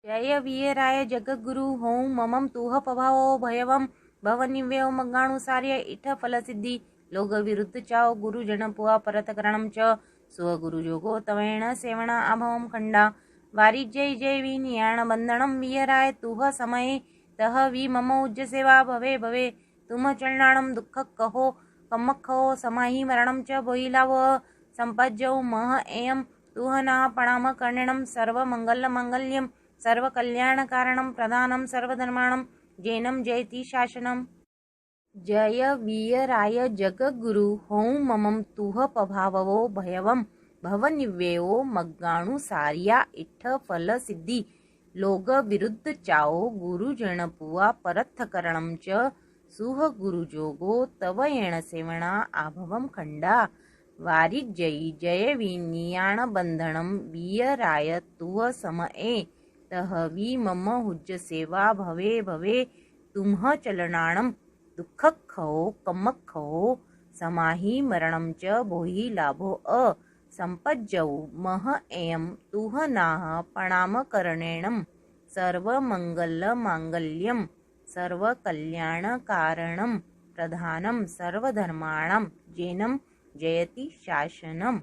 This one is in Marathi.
जय वीराय जगद्गुरु हों ममं तुह पभावो भयवम भवनिव्यो मंगाणुसार्य इठ फलसिद्धि लोग विरुद्ध चाओ गुरुजन पुआ परतकरणं च स्वगुरुजोगो तवेण सेवण अभवं खंडा वारी जय जय विनियाण बंधनं वीराय तुह समये तह वि मम उज्ज सेवा भवे भवे तुम चरणाणं दुःख कहो कमखो समाहि मरणं च बोईलाव संपज्जौ मह एयं तुह ना प्रणाम कर्णिणं सर्व मंगल मंगल्यं सर्व कल्याण कारणं प्रधानं सर्वधर्माणं जैनं जयति शासनम्। जय वीराय जगद्गुरु हों ममं तुह पभावो भयवम भवनिव्ययो मग्गाणुसार्या इठ फल सिद्धि लोग विरुद्ध चाओ गुरुजन पुआ परत्थकरणं च सुह गुरुजोगो तव येण सेवणा आभवं खंडा वारी जयी जय विनियाण बंधनं वीराय तुह समये तह वि मम हुज्ज सेवा भवे भवे तुम्ह चलनाणं दुःखखो कमखो समाहि मरणं च भोहि लाभो संपज्जौ मह एयं तुह नाह प्रणामकरणेनं सर्वमङ्गलमाङ्गल्यं सर्वकल्याणकारणं प्रधानं सर्वधर्माणां जैनं जयति शासनम्।